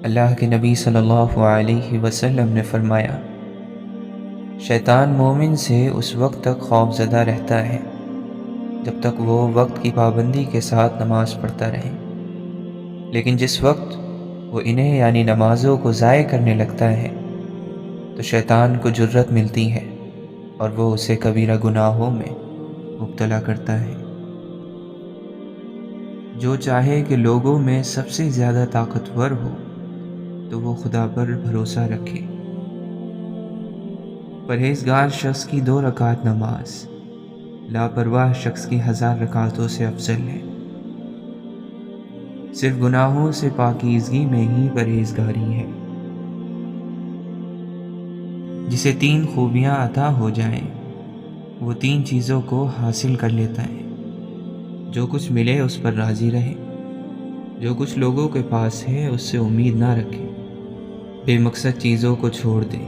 اللہ کے نبی صلی اللہ علیہ وسلم نے فرمایا، شیطان مومن سے اس وقت تک خوف زدہ رہتا ہے جب تک وہ وقت کی پابندی کے ساتھ نماز پڑھتا رہے، لیکن جس وقت وہ انہیں یعنی نمازوں کو ضائع کرنے لگتا ہے تو شیطان کو جرأت ملتی ہے اور وہ اسے کبیرہ گناہوں میں مبتلا کرتا ہے۔ جو چاہے کہ لوگوں میں سب سے زیادہ طاقتور ہو تو وہ خدا پر بھروسہ رکھے۔ پرہیزگار شخص کی 2 رکعت نماز لاپرواہ شخص کی 1000 رکعتوں سے افضل ہے۔ صرف گناہوں سے پاکیزگی میں ہی پرہیزگاری ہے۔ جسے 3 خوبیاں عطا ہو جائیں وہ 3 چیزوں کو حاصل کر لیتا ہے۔ جو کچھ ملے اس پر راضی رہے، جو کچھ لوگوں کے پاس ہے اس سے امید نہ رکھے، بے مقصد چیزوں کو چھوڑ دے۔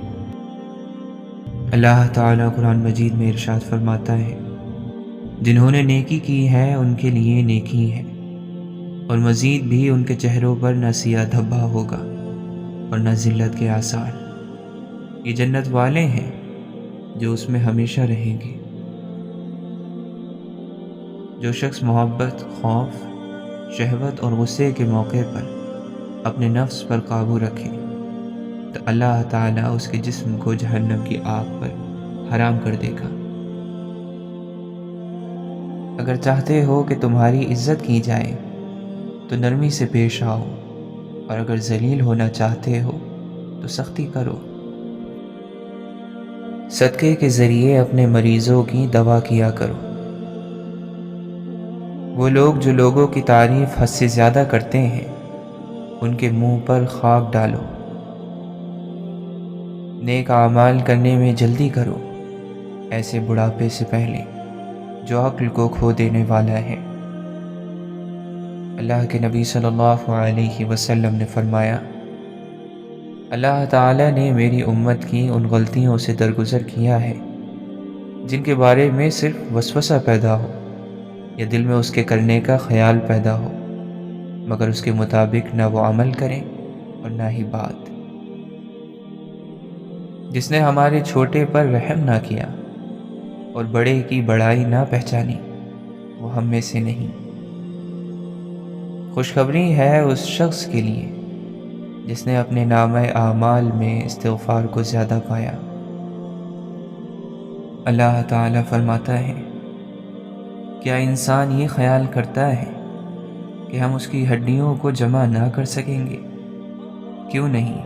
اللہ تعالیٰ قرآن مجید میں ارشاد فرماتا ہے، جنہوں نے نیکی کی ہے ان کے لیے نیکی ہے، اور مزید بھی ان کے چہروں پر نہ سیاہ دھبا ہوگا اور نہ ذلت کے آثار۔ یہ جنت والے ہیں جو اس میں ہمیشہ رہیں گے۔ جو شخص محبت، خوف، شہوت اور غصے کے موقع پر اپنے نفس پر قابو رکھے تو اللہ تعالیٰ اس کے جسم کو جہنم کی آگ پر حرام کر دے گا۔ اگر چاہتے ہو کہ تمہاری عزت کی جائے تو نرمی سے پیش آؤ، اور اگر ذلیل ہونا چاہتے ہو تو سختی کرو۔ صدقے کے ذریعے اپنے مریضوں کی دوا کیا کرو۔ وہ لوگ جو لوگوں کی تعریف حد سے زیادہ کرتے ہیں ان کے منہ پر خاک ڈالو۔ نیک اعمال کرنے میں جلدی کرو، ایسے بڑھاپے سے پہلے جو عقل کو کھو دینے والا ہے۔ اللہ کے نبی صلی اللہ علیہ وسلم نے فرمایا، اللہ تعالیٰ نے میری امت کی ان غلطیوں سے درگزر کیا ہے جن کے بارے میں صرف وسوسہ پیدا ہو یا دل میں اس کے کرنے کا خیال پیدا ہو، مگر اس کے مطابق نہ وہ عمل کریں اور نہ ہی بات۔ جس نے ہمارے چھوٹے پر رحم نہ کیا اور بڑے کی بڑائی نہ پہچانی وہ ہم میں سے نہیں۔ خوشخبری ہے اس شخص کے لیے جس نے اپنے نامہ اعمال میں استغفار کو زیادہ پایا۔ اللہ تعالیٰ فرماتا ہے، کیا انسان یہ خیال کرتا ہے کہ ہم اس کی ہڈیوں کو جمع نہ کر سکیں گے؟ کیوں نہیں،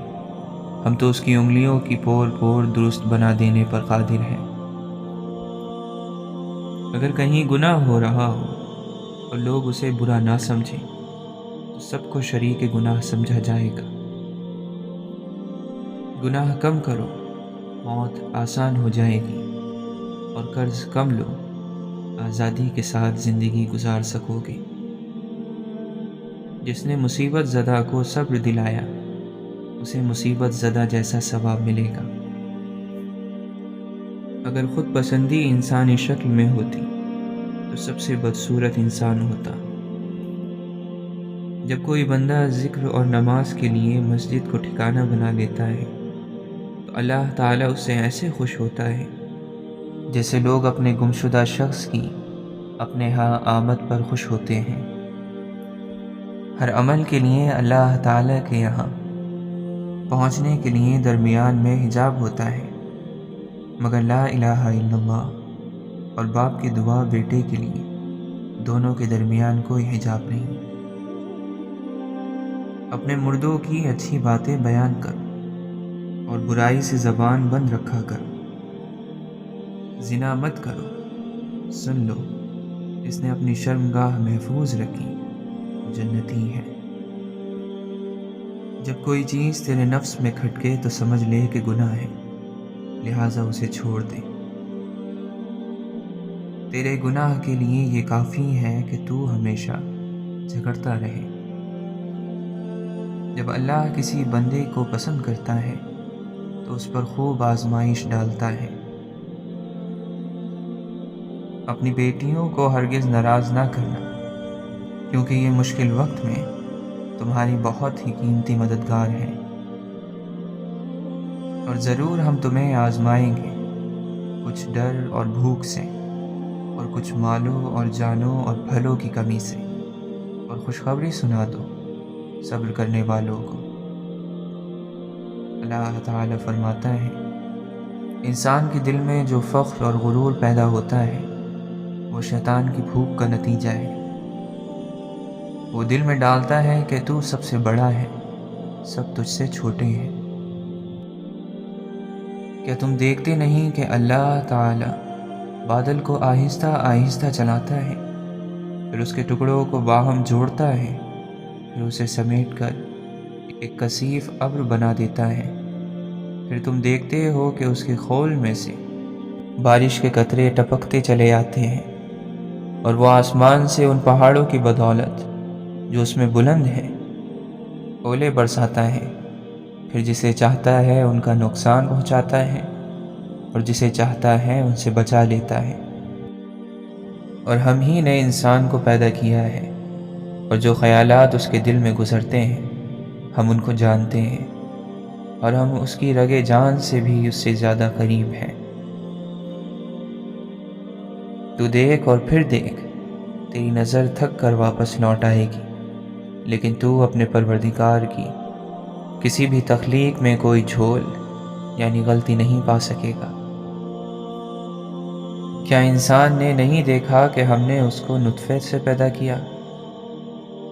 ہم تو اس کی انگلیوں کی پور پور درست بنا دینے پر قادر ہیں۔ اگر کہیں گناہ ہو رہا ہو اور لوگ اسے برا نہ سمجھیں تو سب کو شریک گناہ سمجھا جائے گا۔ گناہ کم کرو، موت آسان ہو جائے گی، اور قرض کم لو، آزادی کے ساتھ زندگی گزار سکو گے۔ جس نے مصیبت زدہ کو صبر دلایا اسے مصیبت زدہ جیسا ثواب ملے گا۔ اگر خود پسندی انسانی شکل میں ہوتی تو سب سے بدصورت انسان ہوتا۔ جب کوئی بندہ ذکر اور نماز کے لیے مسجد کو ٹھکانہ بنا لیتا ہے تو اللہ تعالیٰ اس سے ایسے خوش ہوتا ہے جیسے لوگ اپنے گمشدہ شخص کی اپنے ہاں آمد پر خوش ہوتے ہیں۔ ہر عمل کے لیے اللہ تعالیٰ کے یہاں پہنچنے کے لیے درمیان میں حجاب ہوتا ہے، مگر لا الہ الا اللہ اور باپ کی دعا بیٹے کے لیے دونوں کے درمیان کوئی حجاب نہیں۔ اپنے مردوں کی اچھی باتیں بیان کرو اور برائی سے زبان بند رکھا کرو۔ زنا مت کرو، سن لو جس نے اپنی شرمگاہ محفوظ رکھی جنتی ہے۔ جب کوئی چیز تیرے نفس میں کھٹکے تو سمجھ لے کہ گناہ ہے، لہٰذا اسے چھوڑ دے۔ تیرے گناہ کے لیے یہ کافی ہے کہ تو ہمیشہ جھگڑتا رہے۔ جب اللہ کسی بندے کو پسند کرتا ہے تو اس پر خوب آزمائش ڈالتا ہے۔ اپنی بیٹیوں کو ہرگز ناراض نہ کرنا، کیونکہ یہ مشکل وقت میں تمہاری بہت ہی قیمتی مددگار ہے۔ اور ضرور ہم تمہیں آزمائیں گے، کچھ ڈر اور بھوک سے، اور کچھ مالوں اور جانوں اور پھلوں کی کمی سے، اور خوشخبری سنا دو صبر کرنے والوں کو۔ اللہ تعالیٰ فرماتا ہے، انسان کے دل میں جو فخر اور غرور پیدا ہوتا ہے وہ شیطان کی پھوک کا نتیجہ ہے۔ وہ دل میں ڈالتا ہے کہ تو سب سے بڑا ہے، سب تجھ سے چھوٹے ہیں۔ کیا تم دیکھتے نہیں کہ اللہ تعالیٰ بادل کو آہستہ آہستہ چلاتا ہے، پھر اس کے ٹکڑوں کو باہم جوڑتا ہے، پھر اسے سمیٹ کر ایک کثیف ابر بنا دیتا ہے، پھر تم دیکھتے ہو کہ اس کے خول میں سے بارش کے قطرے ٹپکتے چلے آتے ہیں، اور وہ آسمان سے ان پہاڑوں کی بدولت جو اس میں بلند ہے اولے برساتا ہے، پھر جسے چاہتا ہے ان کا نقصان پہنچاتا ہے، اور جسے چاہتا ہے ان سے بچا لیتا ہے۔ اور ہم ہی نے انسان کو پیدا کیا ہے، اور جو خیالات اس کے دل میں گزرتے ہیں ہم ان کو جانتے ہیں، اور ہم اس کی رگے جان سے بھی اس سے زیادہ قریب ہیں۔ تو دیکھ اور پھر دیکھ، تیری نظر تھک کر واپس لوٹ آئے گی، لیکن تو اپنے پروردگار کی کسی بھی تخلیق میں کوئی جھول یعنی غلطی نہیں پا سکے گا۔ کیا انسان نے نہیں دیکھا کہ ہم نے اس کو نطفے سے پیدا کیا،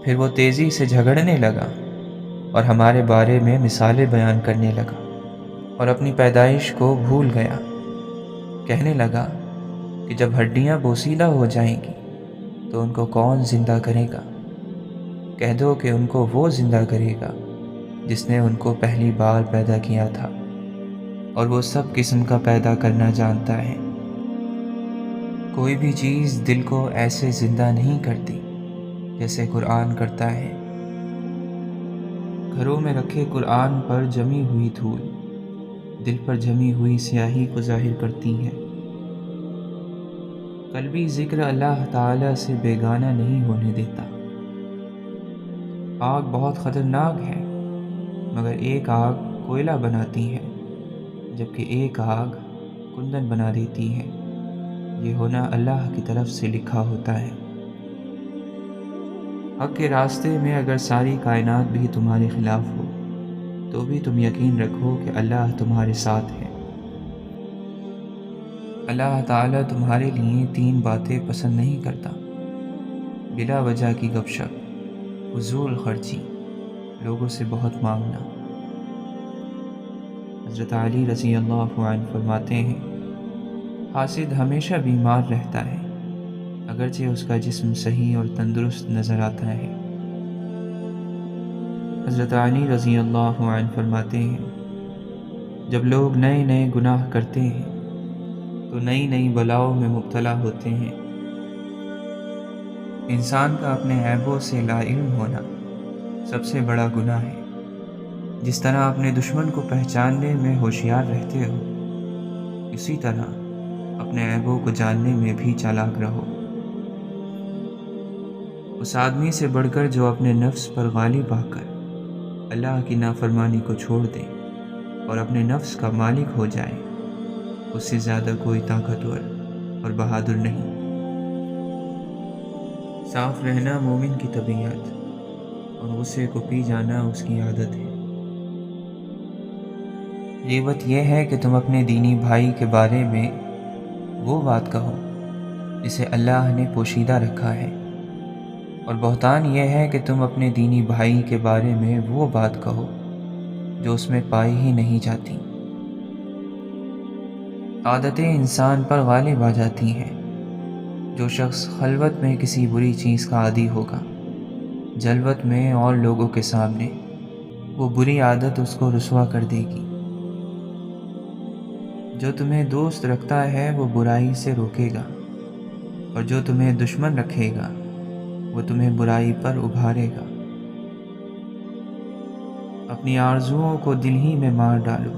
پھر وہ تیزی سے جھگڑنے لگا اور ہمارے بارے میں مثالیں بیان کرنے لگا، اور اپنی پیدائش کو بھول گیا، کہنے لگا کہ جب ہڈیاں بوسیدہ ہو جائیں گی تو ان کو کون زندہ کرے گا؟ کہہ دو کہ ان کو وہ زندہ کرے گا جس نے ان کو پہلی بار پیدا کیا تھا، اور وہ سب قسم کا پیدا کرنا جانتا ہے۔ کوئی بھی چیز دل کو ایسے زندہ نہیں کرتی جیسے قرآن کرتا ہے۔ گھروں میں رکھے قرآن پر جمی ہوئی دھول دل پر جمی ہوئی سیاہی کو ظاہر کرتی ہے۔ قلبی ذکر اللہ تعالیٰ سے بیگانہ نہیں ہونے دیتا۔ آگ بہت خطرناک ہے، مگر ایک آگ کوئلہ بناتی ہے، جبکہ ایک آگ کندن بنا دیتی ہے۔ یہ ہونا اللہ کی طرف سے لکھا ہوتا ہے۔ حق کے راستے میں اگر ساری کائنات بھی تمہارے خلاف ہو تو بھی تم یقین رکھو کہ اللہ تمہارے ساتھ ہے۔ اللہ تعالیٰ تمہارے لیے 3 باتیں پسند نہیں کرتا: بلا وجہ کی گپ شپ، فضول خرچی، لوگوں سے بہت مانگنا۔ حضرت علی رضی اللہ عنہ فرماتے ہیں، حاسد ہمیشہ بیمار رہتا ہے اگرچہ اس کا جسم صحیح اور تندرست نظر آتا ہے۔ حضرت علی رضی اللہ عنہ فرماتے ہیں، جب لوگ نئے نئے گناہ کرتے ہیں تو نئی نئی بلاؤں میں مبتلا ہوتے ہیں۔ انسان کا اپنے عیبوں سے لا علم ہونا سب سے بڑا گناہ ہے۔ جس طرح اپنے دشمن کو پہچاننے میں ہوشیار رہتے ہو، اسی طرح اپنے عیبوں کو جاننے میں بھی چالاک رہو۔ اس آدمی سے بڑھ کر جو اپنے نفس پر غالب آ کر اللہ کی نافرمانی کو چھوڑ دے اور اپنے نفس کا مالک ہو جائے، اس سے زیادہ کوئی طاقتور اور بہادر نہیں۔ صاف رہنا مومن کی طبیعت اور غصے کو پی جانا اس کی عادت ہے۔ غیبت یہ ہے کہ تم اپنے دینی بھائی کے بارے میں وہ بات کہو جسے اللہ نے پوشیدہ رکھا ہے، اور بہتان یہ ہے کہ تم اپنے دینی بھائی کے بارے میں وہ بات کہو جو اس میں پائی ہی نہیں جاتی۔ عادتیں انسان پر غالب آ جاتی ہیں۔ جو شخص خلوت میں کسی بری چیز کا عادی ہوگا، جلوت میں اور لوگوں کے سامنے وہ بری عادت اس کو رسوا کر دے گی۔ جو تمہیں دوست رکھتا ہے وہ برائی سے روکے گا، اور جو تمہیں دشمن رکھے گا وہ تمہیں برائی پر ابھارے گا۔ اپنی آرزوؤں کو دل ہی میں مار ڈالو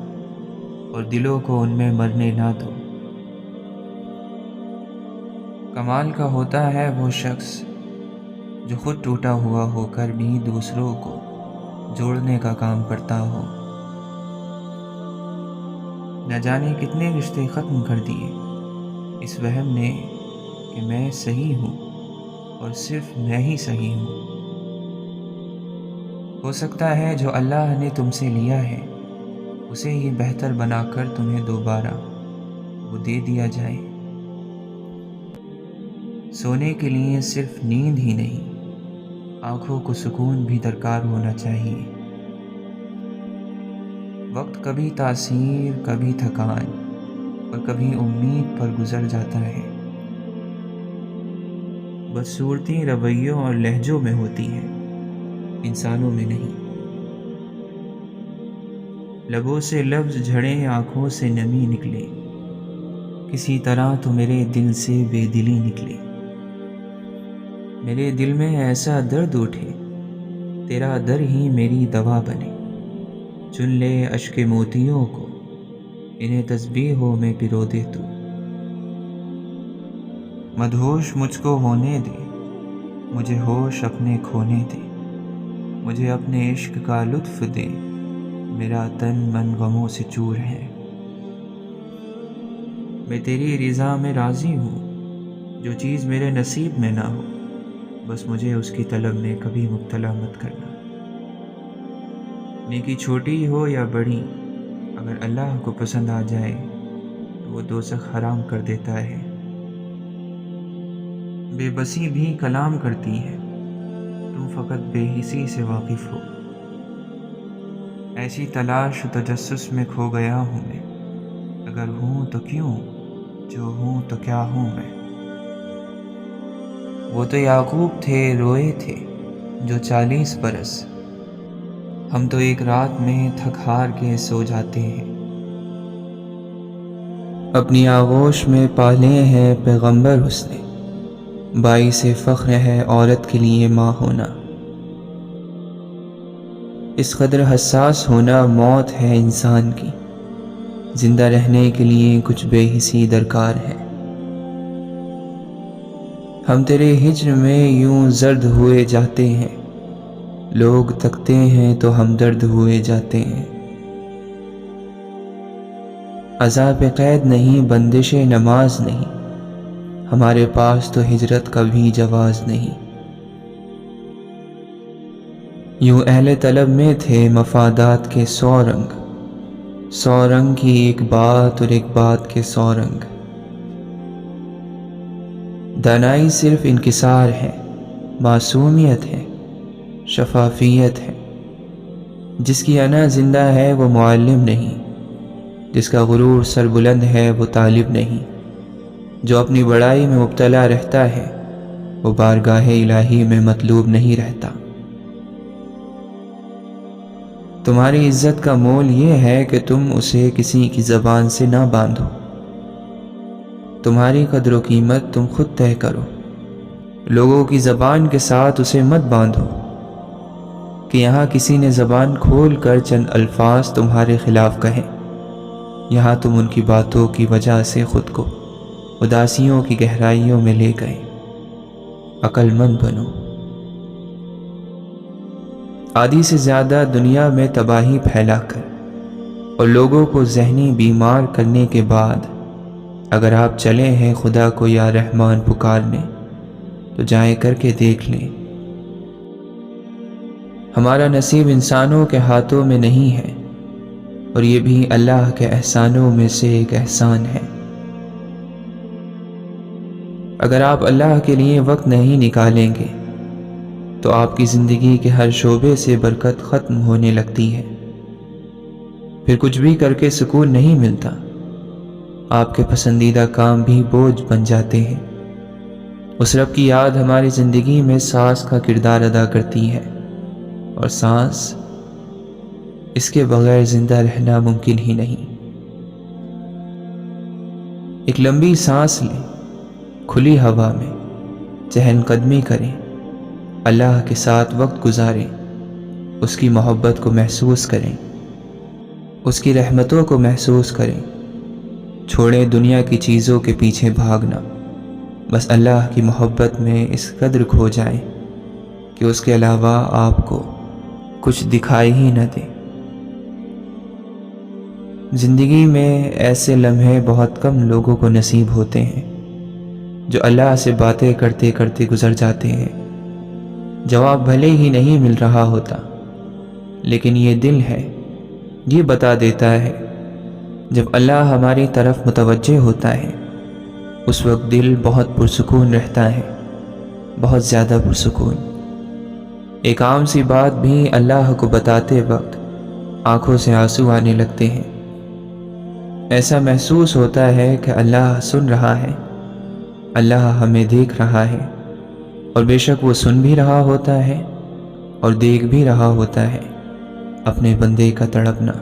اور دلوں کو ان میں مرنے نہ دو۔ کمال کا ہوتا ہے وہ شخص جو خود ٹوٹا ہوا ہو کر بھی دوسروں کو جوڑنے کا کام کرتا ہو۔ نہ جانے کتنے رشتے ختم کر دیے اس وہم نے کہ میں صحیح ہوں اور صرف میں ہی صحیح ہوں۔ ہو سکتا ہے جو اللہ نے تم سے لیا ہے اسے یہ بہتر بنا کر تمہیں دوبارہ وہ دے دیا جائے۔ سونے کے لیے صرف نیند ہی نہیں، آنکھوں کو سکون بھی درکار ہونا چاہیے۔ وقت کبھی تاثیر، کبھی تھکان اور کبھی امید پر گزر جاتا ہے۔ بدصورتی رویوں اور لہجوں میں ہوتی ہے، انسانوں میں نہیں۔ لبوں سے لفظ جھڑے، آنکھوں سے نمی نکلے، کسی طرح تو میرے دل سے بے دلی نکلے۔ میرے دل میں ایسا درد اٹھے، تیرا در ہی میری دوا بنے۔ چن لے اشک موتیوں کو، انہیں تسبیحوں میں پرو دے تو۔ مدہوش مجھ کو ہونے دے، مجھے ہوش اپنے کھونے دے۔ مجھے اپنے عشق کا لطف دے، میرا تن من غموں سے چور ہے۔ میں تیری رضا میں راضی ہوں، جو چیز میرے نصیب میں نہ ہو بس مجھے اس کی طلب میں کبھی مبتلا مت کرنا۔ نیکی چھوٹی ہو یا بڑی، اگر اللہ کو پسند آ جائے تو وہ دوزخ حرام کر دیتا ہے۔ بے بسی بھی کلام کرتی ہے، تم فقط بے حسی سے واقف ہو۔ ایسی تلاش و تجسس میں کھو گیا ہوں میں، اگر ہوں تو کیوں، جو ہوں تو کیا ہوں میں۔ وہ تو یعقوب تھے، روئے تھے جو 40 برس، ہم تو ایک رات میں تھک ہار کے سو جاتے ہیں۔ اپنی آغوش میں پالے ہیں پیغمبر اس نے، باعث فخر ہے عورت کے لیے ماں ہونا۔ اس قدر حساس ہونا موت ہے انسان کی، زندہ رہنے کے لیے کچھ بے حسی درکار ہے۔ ہم تیرے ہجر میں یوں زرد ہوئے جاتے ہیں، لوگ تکتے ہیں تو ہم درد ہوئے جاتے ہیں۔ عذاب قید نہیں، بندش نماز نہیں، ہمارے پاس تو ہجرت کا بھی جواز نہیں۔ یوں اہل طلب میں تھے مفادات کے 100 رنگ، 100 رنگ کی ایک بات اور ایک بات کے 100 رنگ۔ دانائی صرف انکسار ہے، معصومیت ہے، شفافیت ہے۔ جس کی انا زندہ ہے وہ معلم نہیں، جس کا غرور سر بلند ہے وہ طالب نہیں۔ جو اپنی بڑائی میں مبتلا رہتا ہے وہ بارگاہ الہی میں مطلوب نہیں رہتا۔ تمہاری عزت کا مول یہ ہے کہ تم اسے کسی کی زبان سے نہ باندھو۔ تمہاری قدر و قیمت تم خود طے کرو، لوگوں کی زبان کے ساتھ اسے مت باندھو کہ یہاں کسی نے زبان کھول کر چند الفاظ تمہارے خلاف کہیں، یہاں تم ان کی باتوں کی وجہ سے خود کو اداسیوں کی گہرائیوں میں لے گئے۔ عقل مند بنو۔ آدھی سے زیادہ دنیا میں تباہی پھیلا کر اور لوگوں کو ذہنی بیمار کرنے کے بعد اگر آپ چلے ہیں خدا کو یا رحمان پکارنے تو جائیں کر کے دیکھ لیں۔ ہمارا نصیب انسانوں کے ہاتھوں میں نہیں ہے، اور یہ بھی اللہ کے احسانوں میں سے ایک احسان ہے۔ اگر آپ اللہ کے لیے وقت نہیں نکالیں گے تو آپ کی زندگی کے ہر شعبے سے برکت ختم ہونے لگتی ہے، پھر کچھ بھی کر کے سکون نہیں ملتا۔ آپ کے پسندیدہ کام بھی بوجھ بن جاتے ہیں۔ اس رب کی یاد ہماری زندگی میں سانس کا کردار ادا کرتی ہے، اور سانس، اس کے بغیر زندہ رہنا ممکن ہی نہیں۔ ایک لمبی سانس لیں، کھلی ہوا میں چہل قدمی کریں، اللہ کے ساتھ وقت گزاریں، اس کی محبت کو محسوس کریں، اس کی رحمتوں کو محسوس کریں۔ چھوڑیں دنیا کی چیزوں کے پیچھے بھاگنا، بس اللہ کی محبت میں اس قدر کھو جائیں کہ اس کے علاوہ آپ کو کچھ دکھائی ہی نہ دے۔ زندگی میں ایسے لمحے بہت کم لوگوں کو نصیب ہوتے ہیں جو اللہ سے باتیں کرتے کرتے گزر جاتے ہیں۔ جواب بھلے ہی نہیں مل رہا ہوتا، لیکن یہ دل ہے، یہ بتا دیتا ہے۔ جب اللہ ہماری طرف متوجہ ہوتا ہے، اس وقت دل بہت پرسکون رہتا ہے، بہت زیادہ پرسکون۔ ایک عام سی بات بھی اللہ کو بتاتے وقت آنکھوں سے آنسو آنے لگتے ہیں۔ ایسا محسوس ہوتا ہے کہ اللہ سن رہا ہے، اللہ ہمیں دیکھ رہا ہے، اور بے شک وہ سن بھی رہا ہوتا ہے اور دیکھ بھی رہا ہوتا ہے اپنے بندے کا تڑپنا۔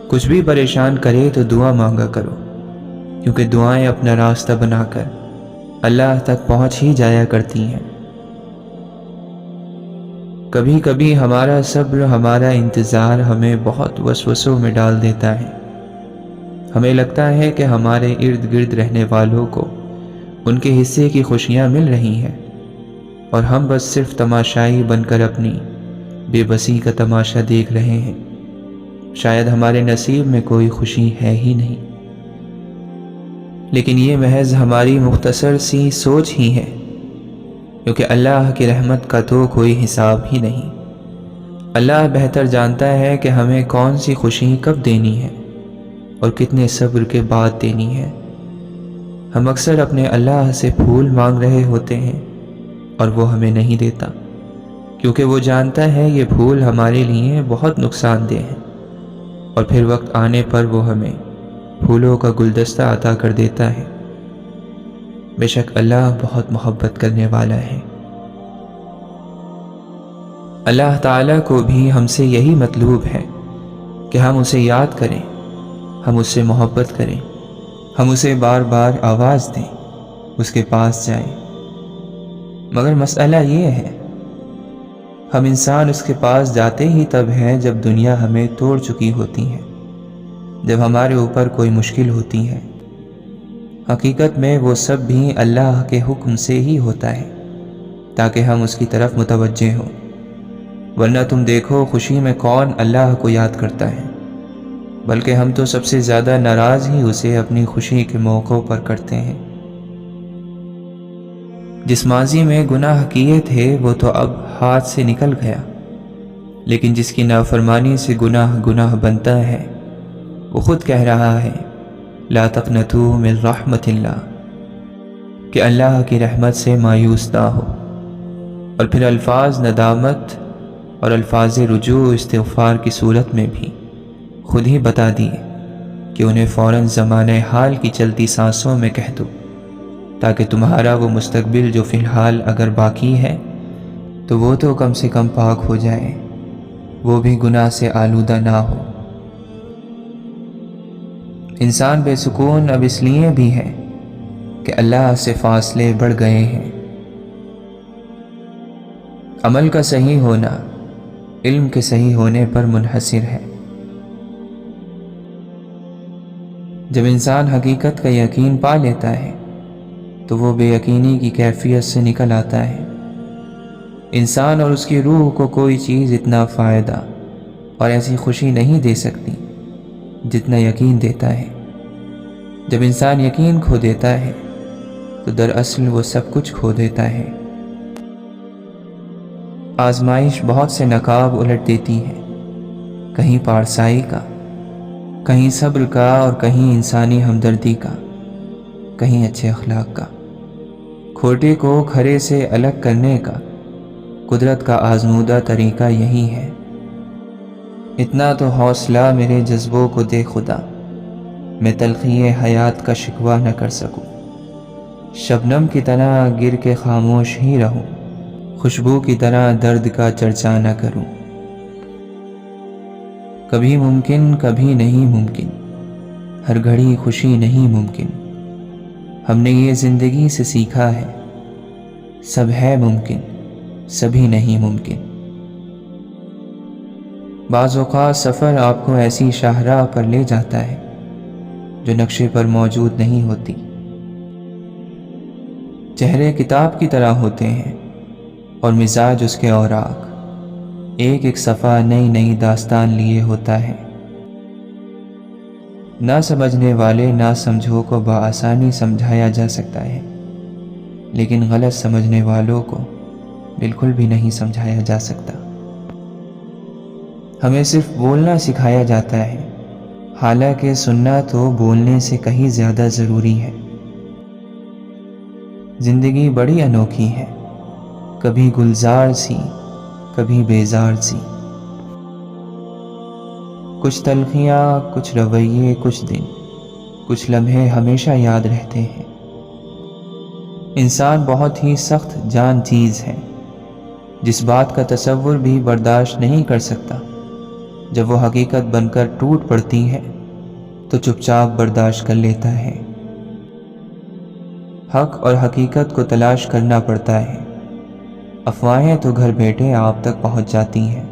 کچھ بھی پریشان کرے تو دعا مانگا کرو، کیونکہ دعائیں اپنا راستہ بنا کر اللہ تک پہنچ ہی جایا کرتی ہیں۔ کبھی کبھی ہمارا صبر، ہمارا انتظار ہمیں بہت وسوسوں میں ڈال دیتا ہے۔ ہمیں لگتا ہے کہ ہمارے ارد گرد رہنے والوں کو ان کے حصے کی خوشیاں مل رہی ہیں، اور ہم بس صرف تماشائی بن کر اپنی بے بسی کا تماشا دیکھ رہے ہیں۔ شاید ہمارے نصیب میں کوئی خوشی ہے ہی نہیں، لیکن یہ محض ہماری مختصر سی سوچ ہی ہے، کیونکہ اللہ کی رحمت کا تو کوئی حساب ہی نہیں۔ اللہ بہتر جانتا ہے کہ ہمیں کون سی خوشی کب دینی ہے اور کتنے صبر کے بعد دینی ہے۔ ہم اکثر اپنے اللہ سے پھول مانگ رہے ہوتے ہیں اور وہ ہمیں نہیں دیتا، کیونکہ وہ جانتا ہے یہ پھول ہمارے لیے بہت نقصان دہ ہیں، اور پھر وقت آنے پر وہ ہمیں پھولوں کا گلدستہ عطا کر دیتا ہے۔ بے شک اللہ بہت محبت کرنے والا ہے۔ اللہ تعالیٰ کو بھی ہم سے یہی مطلوب ہے کہ ہم اسے یاد کریں، ہم اس سے محبت کریں، ہم اسے بار بار آواز دیں، اس کے پاس جائیں۔ مگر مسئلہ یہ ہے، ہم انسان اس کے پاس جاتے ہی تب ہیں جب دنیا ہمیں توڑ چکی ہوتی ہے، جب ہمارے اوپر کوئی مشکل ہوتی ہے۔ حقیقت میں وہ سب بھی اللہ کے حکم سے ہی ہوتا ہے، تاکہ ہم اس کی طرف متوجہ ہوں۔ ورنہ تم دیکھو خوشی میں کون اللہ کو یاد کرتا ہے، بلکہ ہم تو سب سے زیادہ ناراض ہی اسے اپنی خوشی کے موقعوں پر کرتے ہیں۔ جس ماضی میں گناہ کیے تھے وہ تو اب ہاتھ سے نکل گیا، لیکن جس کی نافرمانی سے گناہ بنتا ہے، وہ خود کہہ رہا ہے لا تقنطوا من رحمت اللہ، کہ اللہ کی رحمت سے مایوس نہ ہو۔ اور پھر الفاظ ندامت اور الفاظ رجوع استغفار کی صورت میں بھی خود ہی بتا دیے کہ انہیں فوراً زمانہ حال کی چلتی سانسوں میں کہہ دو، تاکہ تمہارا وہ مستقبل جو فی الحال اگر باقی ہے تو وہ تو کم سے کم پاک ہو جائے، وہ بھی گناہ سے آلودہ نہ ہو۔ انسان بے سکون اب اس لیے بھی ہے کہ اللہ سے فاصلے بڑھ گئے ہیں۔ عمل کا صحیح ہونا علم کے صحیح ہونے پر منحصر ہے۔ جب انسان حقیقت کا یقین پا لیتا ہے تو وہ بے یقینی کی کیفیت سے نکل آتا ہے۔ انسان اور اس کی روح کو کوئی چیز اتنا فائدہ اور ایسی خوشی نہیں دے سکتی جتنا یقین دیتا ہے۔ جب انسان یقین کھو دیتا ہے تو دراصل وہ سب کچھ کھو دیتا ہے۔ آزمائش بہت سے نقاب الٹ دیتی ہے، کہیں پارسائی کا، کہیں صبر کا، اور کہیں انسانی ہمدردی کا، کہیں اچھے اخلاق کا۔ کھوٹے کو کھرے سے الگ کرنے کا قدرت کا آزمودہ طریقہ یہی ہے۔ اتنا تو حوصلہ میرے جذبوں کو دے خدا، میں تلخی حیات کا شکوہ نہ کر سکوں۔ شبنم کی طرح گر کے خاموش ہی رہوں، خوشبو کی طرح درد کا چرچا نہ کروں۔ کبھی ممکن کبھی نہیں ممکن، ہر گھڑی خوشی نہیں ممکن۔ ہم نے یہ زندگی سے سیکھا ہے، سب ہے ممکن، سبھی نہیں ممکن۔ بعض اوقات سفر آپ کو ایسی شاہراہ پر لے جاتا ہے جو نقشے پر موجود نہیں ہوتی۔ چہرے کتاب کی طرح ہوتے ہیں، اور مزاج اس کے اوراق ایک ایک صفحہ نئی نئی داستان لیے ہوتا ہے۔ نہ سمجھنے والے نہ سمجھو کو بآسانی سمجھایا جا سکتا ہے، لیکن غلط سمجھنے والوں کو بالکل بھی نہیں سمجھایا جا سکتا۔ ہمیں صرف بولنا سکھایا جاتا ہے، حالانکہ سننا تو بولنے سے کہیں زیادہ ضروری ہے۔ زندگی بڑی انوکھی ہے، کبھی گلزار سی، کبھی بیزار سی، کچھ تلخیاں، کچھ رویے، کچھ دن، کچھ لمحے ہمیشہ یاد رہتے ہیں۔ انسان بہت ہی سخت جان چیز ہے، جس بات کا تصور بھی برداشت نہیں کر سکتا، جب وہ حقیقت بن کر ٹوٹ پڑتی ہے تو چپ چاپ برداشت کر لیتا ہے۔ حق اور حقیقت کو تلاش کرنا پڑتا ہے، افواہیں تو گھر بیٹھے آپ تک پہنچ جاتی ہیں۔